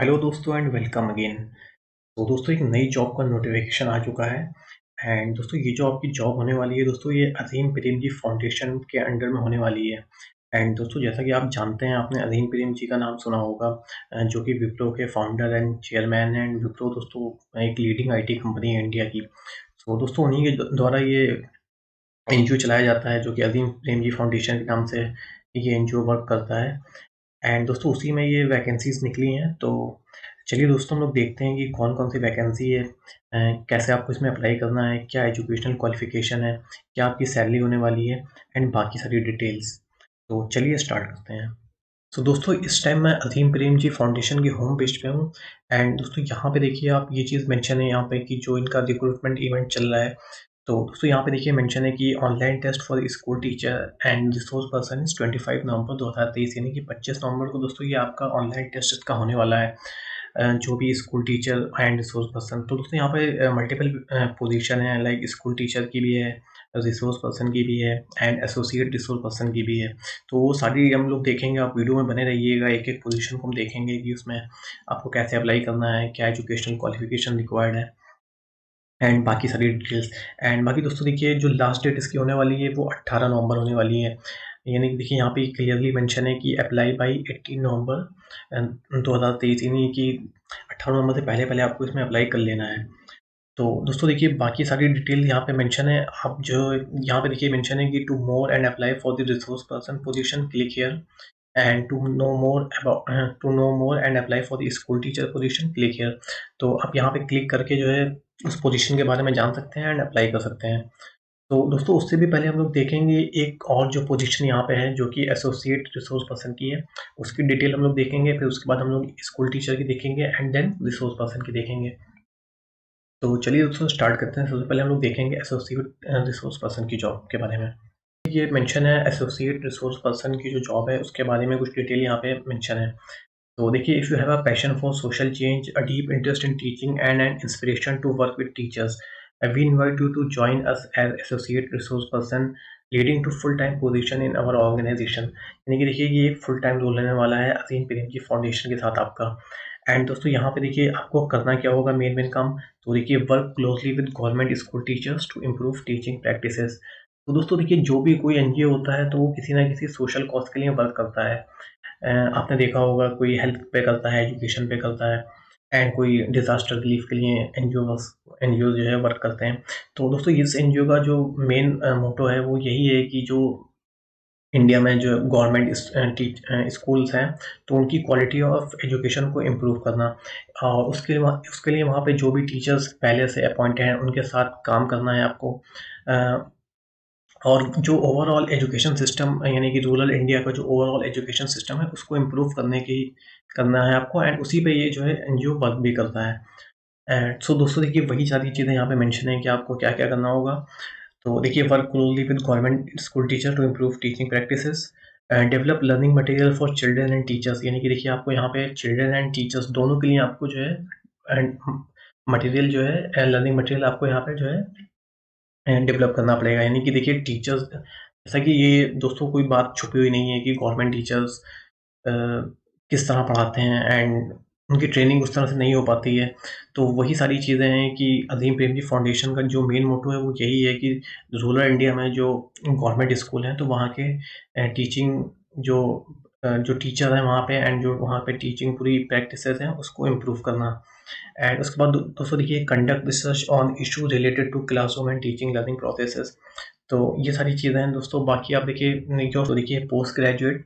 Hello दोस्तों and welcome again. तो दोस्तों एक नई जॉब का नोटिफिकेशन आ चुका है। एंड दोस्तों ये जो आपकी जॉब होने वाली है दोस्तों, ये अज़ीम प्रेमजी फाउंडेशन के अंडर में होने वाली है। एंड दोस्तों जैसा कि आप जानते हैं, आपने अज़ीम प्रेमजी का नाम सुना होगा, जो कि विप्रो के फाउंडर एंड चेयरमैन हैं। एंड विप्रो दोस्तों एक लीडिंग आईटी कंपनी है इंडिया की। तो दोस्तों उन्हीं के द्वारा ये एनजीओ चलाया जाता है, जो कि अज़ीम प्रेमजी फाउंडेशन के नाम से ये एनजीओ वर्क करता है। एंड दोस्तों उसी में ये वैकेंसीज़ निकली हैं। तो चलिए दोस्तों, हम लोग देखते हैं कि कौन-कौन सी वैकेंसी है, कैसे आपको इसमें अप्लाई करना है, क्या एजुकेशनल क्वालिफ़िकेशन है, क्या आपकी सैलरी होने वाली है एंड बाकी सारी डिटेल्स। तो चलिए स्टार्ट करते हैं। तो दोस्तों इस टाइम मैं अज़ीम प्रेमजी फाउंडेशन की होम पेज पे हूँ। एंड दोस्तों यहाँ पे देखिए, आप ये चीज़ मेंशन है यहाँ पे कि जो इनका रिक्रूटमेंट इवेंट चल रहा है। तो दोस्तों यहाँ पे देखिए मेंशन है कि online test for school teacher and resource person is 25 November 2023, यानी कि 25 नवंबर को दोस्तों ये आपका ऑनलाइन टेस्ट इसका होने वाला है। जो भी school teacher and resource person, तो दोस्तों यहाँ पे मल्टीपल पोजीशन है, लाइक स्कूल टीचर की भी है, रिसोर्स पर्सन की भी है एंड एसोसिएट रिसोर्स पर्सन की भी है। तो वो सारी हम लोग देखेंगे, आप वीडियो में बने रहिएगा। एक-एक पोजीशन को हम देखेंगे कि उसमें आपको कैसे अप्लाई करना है, क्या एजुकेशनल क्वालिफ़िकेशन रिक्वायर्ड है एंड बाकी सारी डिटेल्स। एंड बाकी दोस्तों देखिए, जो लास्ट डेट इसकी होने वाली है वो 18 नवंबर होने वाली है। यानी कि देखिए यहाँ पे क्लियरली मेंशन है कि अप्लाई बाय 18 नवंबर 2023, यानी कि 18 नवंबर से पहले-पहले आपको इसमें अप्लाई कर लेना है। तो दोस्तों देखिए बाकी सारी डिटेल यहाँ पे मेंशन है। आप जो यहाँ पे देखिए मेंशन है कि to more and apply for the resource person position, click here and to know more and apply for the school teacher position, click here. तो आप यहाँ पे क्लिक करके जो है उस पोजीशन के बारे में जान सकते हैं एंड अप्लाई कर सकते हैं। तो दोस्तों उससे भी पहले हम लोग देखेंगे एक और जो पोजीशन यहाँ पे है, जो कि एसोसिएट रिसोर्स पर्सन की है। उसकी डिटेल हम लोग देखेंगे, फिर उसके बाद हम लोग स्कूल टीचर की देखेंगे एंड देन रिसोर्स पर्सन की देखेंगे। तो चलिए दोस्तों स्टार्ट करते हैं। सबसे पहले हम लोग देखेंगे एसोसिएट रिसोर्स पर्सन की जॉब के बारे में। ये मेंशन है एसोसिएट रिसोर्स पर्सन की जो जॉब है उसके बारे में कुछ डिटेल यहाँ पे मेंशन है। तो देखिए, if you have a passion for social change, a deep interest in teaching and an inspiration to work with teachers, we invite you to join us as associate resource person leading to full time position in our organisation. यानी कि देखिए ये full time role रहने वाला है अज़ीम Premji foundation के साथ आपका। एंड दोस्तों यहाँ पे देखिए आपको करना क्या होगा, मेन काम। तो देखिए, work closely with government school teachers to improve teaching practices. तो दोस्तों देखिए, जो भी कोई एनजीओ होता है तो वो किसी ना किसी सोशल कॉज के लिए वर्क करता है। आपने देखा होगा, कोई हेल्थ पे करता है, एजुकेशन पे करता है एंड कोई डिज़ास्टर रिलीफ के लिए एनजीओ जो है वर्क करते हैं। तो दोस्तों इस एनजीओ का जो मेन मोटो है वो यही है कि जो इंडिया में जो गवर्नमेंट स्कूल्स हैं, तो उनकी क्वालिटी ऑफ एजुकेशन को इम्प्रूव करना, और उसके लिए वहाँ पे जो भी टीचर्स पहले से अपॉइंटेड हैं उनके साथ काम करना है आपको। अ, और जो ओवरऑल एजुकेशन सिस्टम, यानी कि रूरल इंडिया का जो ओवरऑल एजुकेशन सिस्टम है उसको इम्प्रूव करना है आपको। एंड उसी पे ये जो है एनजीओ वर्क भी करता है। एंड सो दोस्तों देखिए वही सारी चीज़ें यहाँ पे मेंशन है कि आपको क्या-क्या करना होगा। तो देखिए, work closely with government school teacher to improve teaching practices, develop learning material for children and teachers. यानी कि देखिए आपको यहाँ पे चिल्ड्रन एंड टीचर्स दोनों के लिए आपको जो है एंड मटेरियल जो है, लर्निंग मटेरियल आपको यहाँ पे जो है डेवलप करना पड़ेगा। यानी कि देखिए टीचर्स, जैसा कि ये दोस्तों कोई बात छुपी हुई नहीं है कि गवर्नमेंट टीचर्स अ, किस तरह पढ़ाते हैं एंड उनकी ट्रेनिंग उस तरह से नहीं हो पाती है। तो वही सारी चीज़ें हैं कि अज़ीम प्रेमजी फाउंडेशन का जो मेन मोटो है वो यही है कि रूरल इंडिया में जो गवर्नमेंट स्कूल हैं तो वहाँ के टीचिंग जो टीचर हैं वहाँ पे एंड जो वहाँ पे टीचिंग पूरी प्रैक्टिसेस हैं उसको इम्प्रूव करना। एंड उसके बाद दोस्तों देखिए, conduct research on issue related to classroom and teaching learning processes. तो ये सारी चीज़ें हैं दोस्तों। बाकी आप देखिए जो तो देखिए post graduate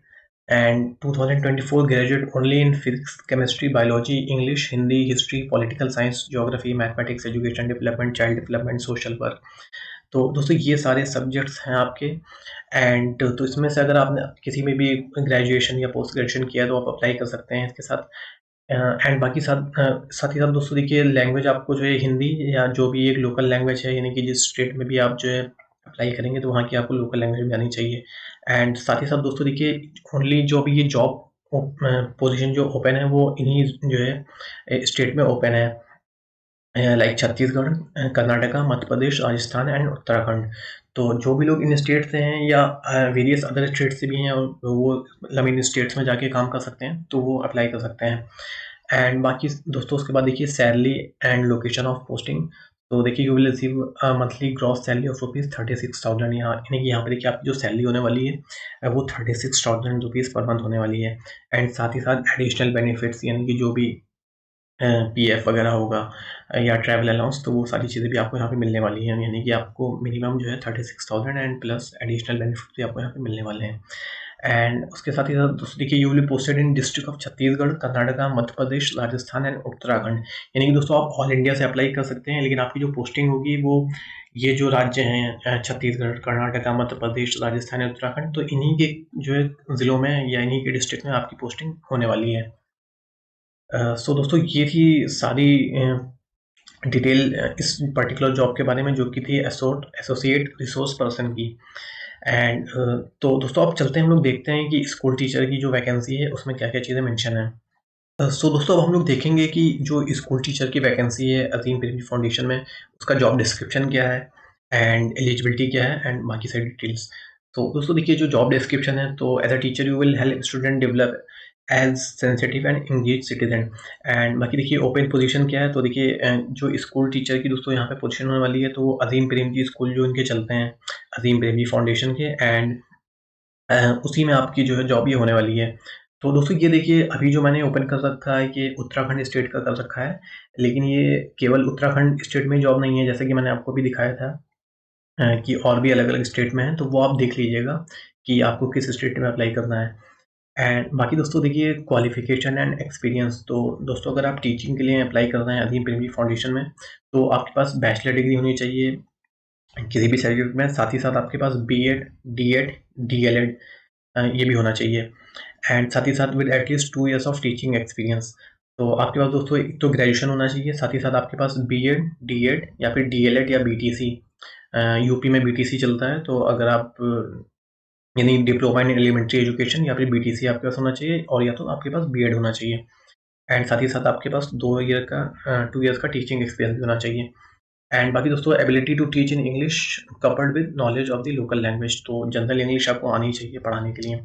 and 2024 graduate only in physics, chemistry, biology, English, Hindi, history, political science, geography, mathematics, education development, child development, social work. तो दोस्तों ये सारे सब्जेक्ट्स हैं आपके। एंड तो इसमें से अगर आपने किसी में भी ग्रेजुएशन या पोस्ट ग्रेजुएशन किया है तो आप अप्लाई कर सकते हैं इसके साथ। एंड बाकी साथ ही साथ दोस्तों देखिए, लैंग्वेज आपको जो है हिंदी या जो भी एक लोकल लैंग्वेज है, यानी कि जिस स्टेट में भी आप जो है अप्लाई करेंगे तो वहाँ की आपको लोकल लैंग्वेज भी आनी चाहिए। एंड साथ ही साथ दोस्तों देखिए, ओनली जो भी ये जॉब पोजीशन जो ओपन है वो इन्हीं जो है स्टेट में ओपन है, लाइक छत्तीसगढ़, कर्नाटका, मध्य प्रदेश, राजस्थान एंड उत्तराखंड। तो जो भी लोग इन स्टेट से हैं या वेरियस अदर स्टेट से भी हैं और वो मतलब इन स्टेट्स में जाके काम कर सकते हैं तो वो अप्लाई कर सकते हैं। एंड बाकी दोस्तों उसके बाद देखिए salary and location of posting. तो देखिए you will receive monthly gross salary of ₹36,000, यहाँ यानी कि यहाँ पे देखिए आपकी जो सैलरी होने वाली है वो ₹36,000 पर मंथ होने वाली है। एंड साथ ही साथ एडिशनल बेनिफिट्स यानी कि जो भी पीएफ वगैरह होगा या ट्रैवल अलाउंस, तो वो सारी चीज़ें भी आपको यहाँ पे मिलने वाली हैं। यानी कि आपको मिनिमम जो है 36,000 एंड प्लस एडिशनल बेनिफिट भी आपको यहाँ पे मिलने वाले हैं। एंड उसके साथ ही साथ दोस्तों देखिए you will be posted in district of Chhattisgarh, Karnataka, Madhya Pradesh, Rajasthan and Uttarakhand. यानी कि दोस्तों आप ऑल इंडिया से अप्लाई कर सकते हैं, लेकिन आपकी जो पोस्टिंग होगी वो ये जो राज्य हैं छत्तीसगढ़, कर्नाटका, मध्य प्रदेश, राजस्थान या उत्तराखंड, तो इन्हीं के जो है ज़िलों में या इन्हीं के डिस्ट्रिक्ट में आपकी पोस्टिंग होने वाली है। सो दोस्तों ये थी सारी डिटेल इस पर्टिकुलर जॉब के बारे में, जो कि थी एसोसिएट रिसोर्स पर्सन की। एंड तो दोस्तों अब चलते हैं, हम लोग देखते हैं कि स्कूल टीचर की जो वैकेंसी है उसमें क्या-क्या चीज़ें मेंशन है। सो दोस्तों अब हम लोग देखेंगे कि जो स्कूल टीचर की वैकेंसी है अज़ीम प्रेमजी फाउंडेशन में, उसका जॉब डिस्क्रिप्शन क्या है एंड एलिजिबिलिटी क्या है एंड बाकी सारी डिटेल्स। तो दोस्तों देखिए जो जॉब डिस्क्रिप्शन है, तो as a teacher you will help student develop as sensitive and engage citizen. And बाकी देखिए ओपन पोजीशन क्या है, तो देखिए जो स्कूल टीचर की दोस्तों यहाँ पे पोजीशन होने वाली है, तो वो अज़ीम प्रेमजी स्कूल जो इनके चलते हैं अज़ीम प्रेमजी फाउंडेशन के, एंड उसी में आपकी जो है जॉब ये होने वाली है। तो दोस्तों ये देखिए अभी जो मैंने ओपन कर रखा है कि उत्तराखंड स्टेट का कर रखा है, लेकिन ये केवल उत्तराखंड स्टेट में ही जॉब नहीं है, जैसे कि मैंने आपको भी दिखाया था कि और भी अलग-अलग स्टेट में है, तो वो आप देख लीजिएगा कि आपको किस स्टेट में अप्लाई करना है। एंड बाकी दोस्तों देखिए क्वालिफ़िकेशन एंड एक्सपीरियंस, तो दोस्तों अगर आप टीचिंग के लिए अप्लाई कर रहे हैं अज़ीम प्रेमजी फाउंडेशन में, तो आपके पास बैचलर डिग्री होनी चाहिए किसी भी सब्जेक्ट में, साथ ही साथ आपके पास बीएड, डीएड, डीएलएड ये भी होना चाहिए। एंड साथ ही साथ with at least 2 years of teaching experience. तो आपके पास दोस्तों एक तो ग्रेजुएशन होना चाहिए, साथ ही साथ आपके पास बीएड, डीएड या फिर डीएलएड या बीटीसी। यूपी में बीटीसी चलता है, तो अगर आप यानी डिप्लोमा इन एलिमेंट्री एजुकेशन या फिर बीटीसी आपके पास होना चाहिए, और या तो आपके पास बीएड होना चाहिए। एंड साथ ही साथ आपके पास 2 इयर्स का टीचिंग एक्सपीरियंस भी होना चाहिए। एंड बाकी दोस्तों ability to teach in English coupled with knowledge of the local language, तो जनरल इंग्लिश आपको आनी चाहिए पढ़ाने के लिए।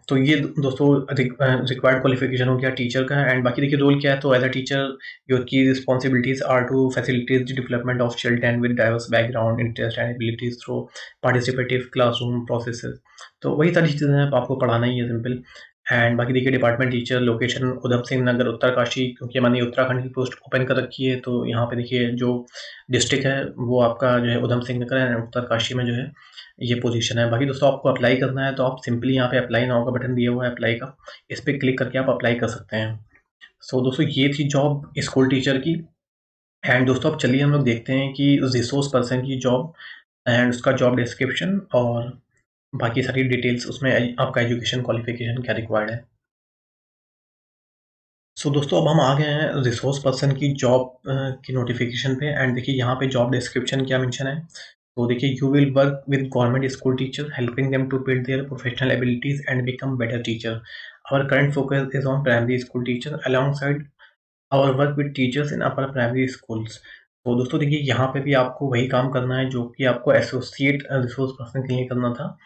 तो ये दोस्तों रिक्वायर्ड क्वालिफिकेशन हो गया टीचर का। एंड बाकी देखिए रोल क्या है, तो as a teacher your key responsibilities are to facilitate the development of children with diverse background, interest and abilities through participative classroom processes. तो वही सारी चीज़ें हैं, आपको पढ़ाना ही है सिंपल। एंड बाकी देखिए department teacher, location Udham Singh Nagar, Uttarkashi, क्योंकि मैंने उत्तराखंड की पोस्ट ओपन कर रखी है, तो यहाँ पे देखिए जो डिस्ट्रिक्ट है वो आपका जो है उधम सिंह नगर है, उत्तरकाशी में जो है ये पोजीशन है। बाकी दोस्तों आपको अप्लाई करना है, तो आप सिंपली यहाँ पे अप्लाई नाउ का बटन दिया हुआ है अप्लाई का, इस पे क्लिक करके आप अप्लाई कर सकते हैं। सो दोस्तों ये थी जॉब स्कूल टीचर की। एंड दोस्तों अब चलिए हम लोग देखते हैं कि रिसोर्स पर्सन की जॉब एंड उसका जॉब डिस्क्रिप्शन और बाकी सारी डिटेल्स उसमें आपका एजुकेशन क्वालिफिकेशन क्या रिक्वायर्ड है। सो दोस्तों अब हम आ गए हैं रिसोर्स पर्सन की जॉब की नोटिफिकेशन पे। एंड देखिए यहाँ पे जॉब डिस्क्रिप्शन क्या मेंशन है, तो देखिए you will work with government school teacher helping them to build their professional abilities and become better teacher. Our current focus is on primary school teacher alongside our work with teachers in upper primary schools. तो दोस्तों देखिए यहाँ पे भी आपको वही काम करना है जो कि आपको एसोसिएट रिसोर्स पर्सन के लिए करना था।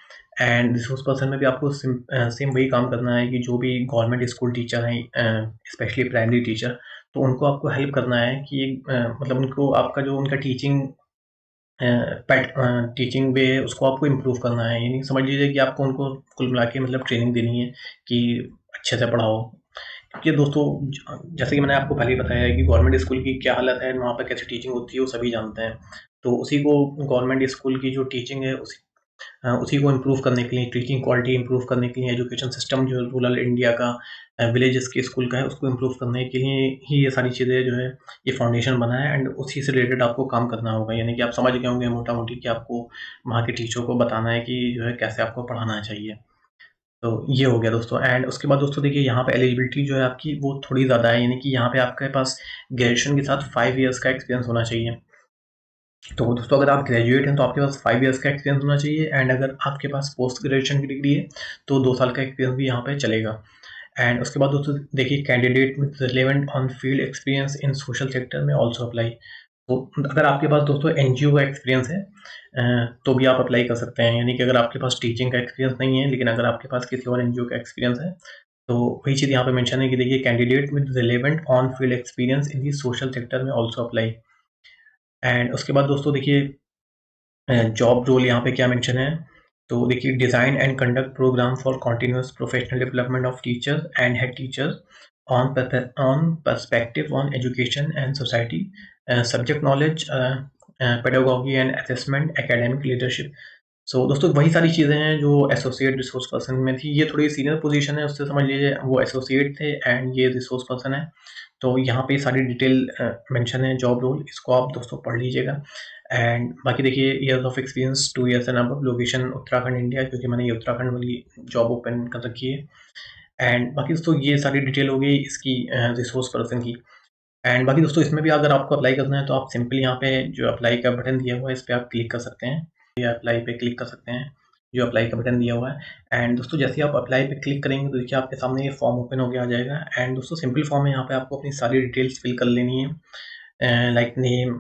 एंड रिसोर्स पर्सन में भी आपको सेम वही काम करना है कि जो भी गवर्नमेंट स्कूल टीचर हैं स्पेशली प्राइमरी टीचर, तो उनको आपको हेल्प करना है कि मतलब उनको आपका जो उनका टीचिंग वे है उसको आपको इम्प्रूव करना है। यानी समझ लीजिए कि आपको उनको कुल मिला के मतलब ट्रेनिंग देनी है कि अच्छे से पढ़ाओ। क्योंकि दोस्तों जैसे कि मैंने आपको पहले ही बताया है कि गवर्नमेंट स्कूल की क्या हालत है, वहाँ पर कैसी टीचिंग होती है वो सभी जानते हैं। तो उसी को गवर्नमेंट स्कूल की जो टीचिंग है उसी को इम्प्रूव करने के लिए, टीचिंग क्वालिटी इम्प्रूव करने के लिए, एजुकेशन सिस्टम जो रूरल इंडिया का विलेजेस के स्कूल का है उसको इम्प्रूव करने के लिए ही ये सारी चीज़ें जो है ये फाउंडेशन बना है। एंड उसी से रिलेटेड आपको काम करना होगा, यानी कि आप समझ गए होंगे मोटा-मोटी कि आपको वहाँ के टीचरों को बताना है कि जो है कैसे आपको पढ़ाना चाहिए। तो ये हो गया दोस्तों। एंड उसके बाद दोस्तों देखिए यहाँ पे एलिजिबिलिटी जो है आपकी वो थोड़ी ज़्यादा है, यानी कि यहाँ पे आपके पास ग्रेजुएशन के साथ 5 इयर्स का एक्सपीरियंस होना चाहिए। तो दोस्तों अगर आप ग्रेजुएट हैं तो आपके पास 5 इयर्स का एक्सपीरियंस होना चाहिए। एंड अगर आपके पास पोस्ट ग्रेजुएशन की डिग्री है तो 2 साल का एक्सपीरियंस भी यहाँ पे चलेगा। एंड उसके बाद दोस्तों देखिए candidate with relevant on field experience in social sector में ऑल्सो अप्लाई। तो अगर आपके पास दोस्तों एनजीओ का एक्सपीरियंस है तो भी आप अप्लाई कर सकते हैं। यानी कि अगर आपके पास टीचिंग का एक्सपीरियंस नहीं है, लेकिन अगर आपके पास किसी और एनजीओ का एक्सपीरियंस है तो वही चीज़ यहाँ पे मेंशन है कि देखिए candidate with relevant on field experience in the social sector में ऑल्सो अप्लाई। एंड उसके बाद दोस्तों देखिए जॉब रोल यहाँ पे क्या मेंशन है, तो देखिए design and conduct program for continuous professional development of teachers and head teachers on perspective on education and society, subject knowledge, pedagogy and assessment, academic leadership. So दोस्तों वही सारी चीज़ें हैं जो एसोसिएट रिसोर्स पर्सन में थी। ये थोड़ी सीनियर पोजीशन है, उससे समझ लीजिए वो एसोसिएट थे एंड ये रिसोर्स पर्सन है। तो यहाँ पे सारी डिटेल मेंशन है जॉब रोल, इसको आप दोस्तों पढ़ लीजिएगा। एंड बाकी देखिए years of experience 2 years and above, location Uttarakhand India, क्योंकि मैंने ये उत्तराखंड वाली जॉब ओपन कर रखी है। एंड बाकी दोस्तों ये सारी डिटेल हो गई इसकी रिसोर्स पर्सन की। एंड बाकी दोस्तों इसमें भी अगर आपको अप्लाई करना है तो आप सिंपली यहाँ पे जो अप्लाई का बटन दिया हुआ है इस पर आप क्लिक कर सकते हैं, या अप्लाई पे क्लिक कर सकते हैं, जो अप्लाई का बटन दिया हुआ है। एंड दोस्तों जैसे ही आप अप्लाई पे क्लिक करेंगे तो देखिए आपके सामने ये फॉर्म ओपन होकर आ जाएगा। एंड दोस्तों सिंपल फॉर्म है, यहाँ पे आपको अपनी सारी डिटेल्स फिल कर लेनी है, like name,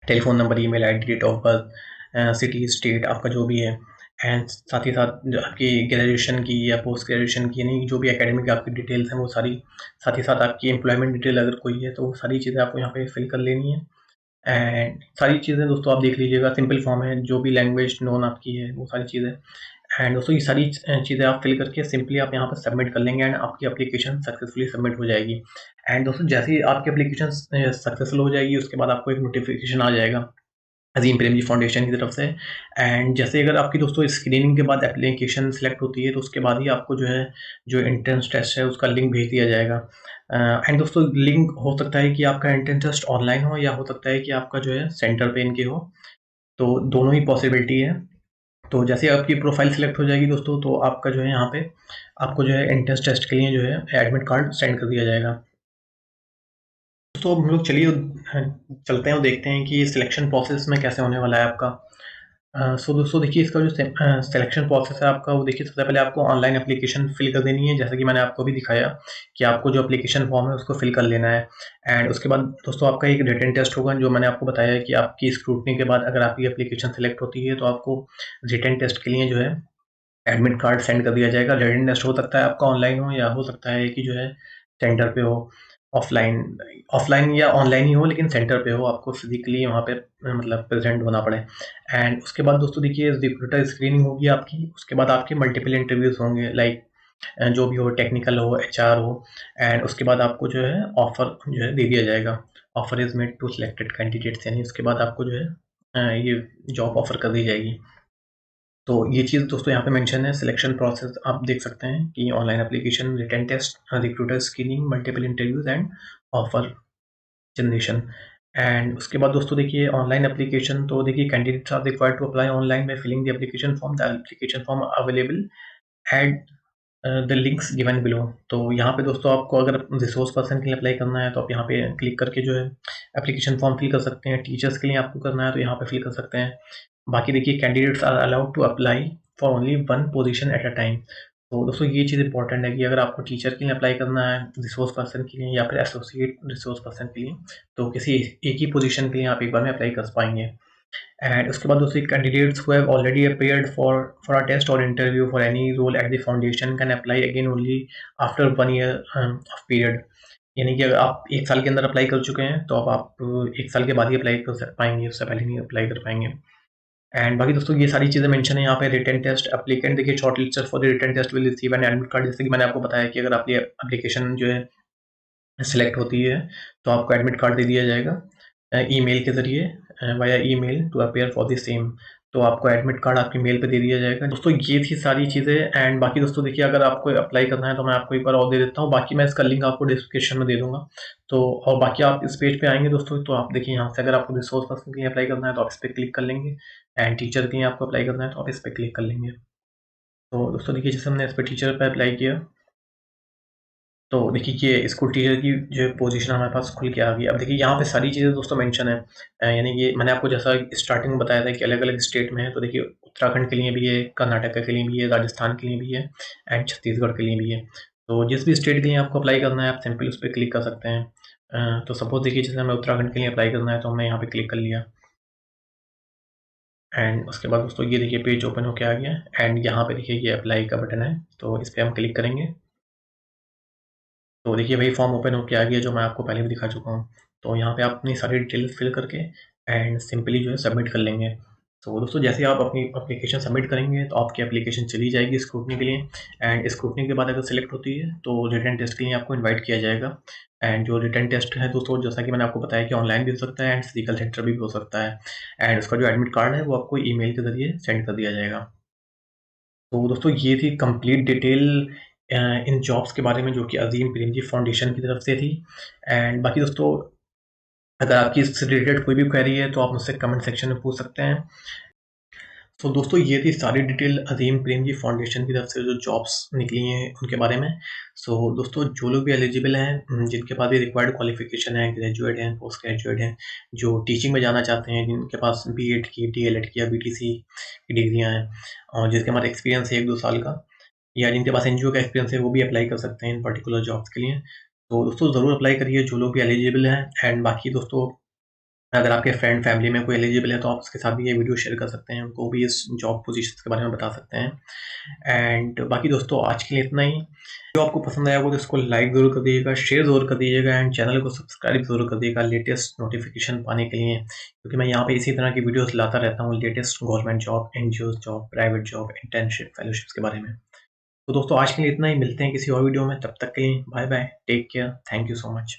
telephone number, email ID, date of birth, city, state आपका जो भी है, एंड साथ ही साथ जो आपकी ग्रेजुएशन की या पोस्ट ग्रेजुएशन की, यानी जो भी एकेडमिक आपकी डिटेल्स हैं वो सारी, साथ ही साथ आपकी एम्प्लॉयमेंट डिटेल अगर कोई है तो वो सारी चीज़ें आपको यहाँ पे फिल कर लेनी है। एंड सारी चीज़ें दोस्तों आप देख लीजिएगा, सिंपल फॉर्म है, जो भी लैंग्वेज नोन आपकी है वो सारी चीज़ें। एंड दोस्तों ये सारी चीज़ें आप फिल करके सिंपली आप यहाँ पर सबमिट कर लेंगे एंड आपकी एप्लीकेशन सक्सेसफुली सबमिट हो जाएगी। एंड दोस्तों जैसे ही आपकी एप्लीकेशन सक्सेसफुल हो जाएगी उसके बाद आपको एक नोटिफिकेशन आ जाएगा अज़ीम प्रेमजी फाउंडेशन की तरफ से। एंड जैसे अगर आपकी दोस्तों स्क्रीनिंग के बाद एप्लीकेशन सेलेक्ट होती है तो उसके बाद ही आपको जो है जो एंट्रेंस टेस्ट है उसका लिंक भेज दिया जाएगा। एंड दोस्तों लिंक हो सकता है कि आपका एंट्रेंस टेस्ट ऑनलाइन हो या हो सकता है कि आपका जो है सेंटर पे इनके हो, तो दोनों ही पॉसिबिलिटी है। तो जैसे आपकी प्रोफाइल सेलेक्ट हो जाएगी दोस्तों तो आपका जो है यहाँ पे आपको जो है एंट्रेंस टेस्ट के लिए जो है एडमिट कार्ड सेंड कर दिया जाएगा। तो हम लोग चलिए चलते हैं और देखते हैं कि सिलेक्शन प्रोसेस में कैसे होने वाला है आपका। सो दोस्तों देखिए इसका जो सिलेक्शन प्रोसेस है आपका, वो देखिए सबसे पहले आपको ऑनलाइन एप्लीकेशन फिल कर देनी है, जैसे कि मैंने आपको भी दिखाया कि आपको जो एप्लीकेशन फॉर्म है उसको फिल कर लेना है। एंड उसके बाद दोस्तों आपका एक रिटन टेस्ट होगा, जो मैंने आपको बताया कि आपकी स्क्रूटनी के बाद अगर आपकी एप्लीकेशन सेलेक्ट होती है तो आपको रिटन टेस्ट के लिए जो है एडमिट कार्ड सेंड कर दिया जाएगा। रिटन टेस्ट हो सकता है आपका ऑनलाइन हो या हो सकता है कि जो है सेंटर पे हो, ऑफलाइन, ऑफलाइन या ऑनलाइन ही हो लेकिन सेंटर पे हो, आपको फिजिकली वहाँ पे मतलब प्रेजेंट होना पड़े। एंड उसके बाद दोस्तों देखिए रिक्रूटर स्क्रीनिंग होगी आपकी, उसके बाद आपके मल्टीपल इंटरव्यूज होंगे, लाइक जो भी हो, टेक्निकल हो, एचआर हो। एंड उसके बाद आपको जो है ऑफर जो है दे दिया जाएगा। Offer is made to selected candidates, यानी उसके बाद आपको जो है ये जॉब ऑफर कर दी जाएगी। तो ये चीज़ दोस्तों यहाँ पे मेंशन है। सिलेक्शन प्रोसेस आप देख सकते हैं कि online application, written test, recruiter screening, multiple interviews and offer generation. And उसके बाद दोस्तों देखिए ऑनलाइन एप्लीकेशन, तो देखिए candidates are required to apply online by filling the application form, the application form available at the links given below. तो यहाँ पे दोस्तों आपको अगर रिसोर्स पर्सन के लिए अप्लाई करना है तो आप यहाँ पे क्लिक करके जो है एप्लीकेशन फॉर्म फिल कर सकते हैं। टीचर्स के लिए आपको करना है तो यहाँ पे फिल कर सकते हैं। बाकी देखिए candidates are allowed to apply for only one position at a time. तो दोस्तों ये चीज़ इंपॉर्टेंट है कि अगर आपको टीचर के लिए अप्लाई करना है, रिसोर्स पर्सन के लिए या फिर एसोसिएट रिसोर्स पर्सन के लिए, तो किसी एक ही पोजीशन के लिए आप एक बार में अप्लाई कर पाएंगे। एंड उसके बाद दूसरी candidates who have already appeared for a test और interview for any role at the foundation can apply again only after 1 year of period. यानी कि अगर आप 1 साल के अंदर अप्लाई कर चुके हैं तो अब आप 1 साल के बाद ही अप्लाई कर पाएंगे, उससे पहले नहीं अप्लाई कर पाएंगे। एंड बाकी दोस्तों ये सारी चीज़ें मेंशन है यहाँ पे। रिटन टेस्ट एप्लीकेंट देखिए short listed for the written test will receive an admit card, जैसे कि मैंने आपको बताया कि अगर आपकी एप्लीकेशन जो है सेलेक्ट होती है तो आपको एडमिट कार्ड दे दिया जाएगा ईमेल के ज़रिए, via email to appear for the same. तो आपको एडमिट कार्ड आपकी मेल पे दे दिया जाएगा। दोस्तों ये थी सारी चीज़ें। एंड बाकी दोस्तों देखिए अगर आपको अप्लाई करना है तो मैं आपको एक बार और दे देता हूँ, बाकी मैं इसका लिंक आपको डिस्क्रिप्शन में दे दूँगा। तो और बाकी आप इस पेज पे आएँगे दोस्तों तो आप देखिए यहाँ से अगर आपको रिसोर्स पर्सन के लिए अप्लाई करना है तो आप इस पे क्लिक कर लेंगे, एंड टीचर के लिए आपको अप्लाई करना है तो आप इस पे क्लिक कर लेंगे। तो दोस्तों देखिए जैसे हमने इस पे टीचर पे अप्लाई किया तो देखिए ये स्कूल टीचर की जो पोजीशन हमारे पास खुल के आ गई। अब देखिए यहाँ पे सारी चीज़ें दोस्तों मेंशन है, यानी कि मैंने आपको जैसा स्टार्टिंग में बताया था कि अलग-अलग स्टेट में है, तो देखिए उत्तराखंड के लिए भी है, कर्नाटक के लिए भी है, राजस्थान के लिए भी है एंड छत्तीसगढ़ के लिए भी है। तो जिस भी स्टेट के लिए आपको अप्लाई करना है आप सिंपली उस पे क्लिक कर सकते हैं। तो सपोज़ देखिए जैसे हमें उत्तराखंड के लिए अप्लाई करना है तो हमने यहाँ पे क्लिक कर लिया। एंड उसके बाद दोस्तों ये देखिए पेज ओपन होके आ गया एंड यहाँ पे देखिए ये अप्लाई का बटन है, तो इस पे हम क्लिक करेंगे। तो देखिए वही फॉर्म ओपन होके आ गया जो मैं आपको पहले भी दिखा चुका हूँ। तो यहाँ पे आप अपनी सारी डिटेल्स फिल करके एंड सिंपली जो है सबमिट कर लेंगे। तो दोस्तों जैसे ही आप अपनी एप्लीकेशन सबमिट करेंगे तो आपकी एप्लीकेशन चली जाएगी स्क्रूटनी के लिए, एंड स्क्रूटनी के बाद अगर सेलेक्ट होती है तो रिटन टेस्ट के लिए आपको इनवाइट किया जाएगा। एंड जो रिटन टेस्ट है दोस्तों, जैसा कि मैंने आपको बताया कि ऑनलाइन भी हो सकता है एंड फिजिकल सेंटर भी हो सकता है, एंड उसका जो एडमिट कार्ड है वो आपको ईमेल के ज़रिए सेंड कर दिया जाएगा। तो दोस्तों ये थी कंप्लीट डिटेल इन जॉब्स के बारे में जो कि अज़ीम प्रेमजी फाउंडेशन की तरफ से थी। एंड बाकी दोस्तों अगर आपकी इससे रिलेटेड कोई भी क्वेरी है तो आप मुझसे कमेंट सेक्शन में पूछ सकते हैं। तो दोस्तों ये थी सारी डिटेल अज़ीम प्रेमजी फाउंडेशन की तरफ से जो जॉब्स निकली हैं उनके बारे में। सो दोस्तों जो लोग भी एलिजिबल हैं, जिनके पास भी रिक्वायर्ड क्वालिफिकेशन है, ग्रेजुएट हैं, पोस्ट ग्रेजुएट हैं, जो टीचिंग में जाना चाहते हैं, जिनके पास बीएड की, डीएलएड की या बीटीसी की डिग्रियाँ हैं और जिसके पास एक्सपीरियंस है 1-2 साल का, या जिनके पास एनजीओ का एक्सपीरियंस है वो भी अप्लाई कर सकते हैं इन पर्टिकुलर जॉब्स के लिए। तो दोस्तों ज़रूर अप्लाई करिए जो लोग भी एलिजिबल हैं। एंड बाकी दोस्तों अगर आपके फ्रेंड फैमिली में कोई एलिजिबल है तो आप उसके साथ भी ये वीडियो शेयर कर सकते हैं, उनको भी इस जॉब पोजीशंस के बारे में बता सकते हैं। एंड बाकी दोस्तों आज के लिए इतना ही। जो आपको पसंद आया हो तो इसको लाइक ज़रूर कर दीजिएगा, शेयर ज़रूर कर दीजिएगा एंड चैनल को सब्सक्राइब ज़रूर कर दीजिएगा लेटेस्ट नोटिफिकेशन पाने के लिए, क्योंकि मैं यहाँ पे इसी तरह की वीडियोस लाता रहता हूँ latest government job, NGO job, private job, internship, fellowships के बारे में। तो दोस्तों आज के लिए इतना ही, मिलते हैं किसी और वीडियो में, तब तक के लिए bye bye, take care, thank you so much.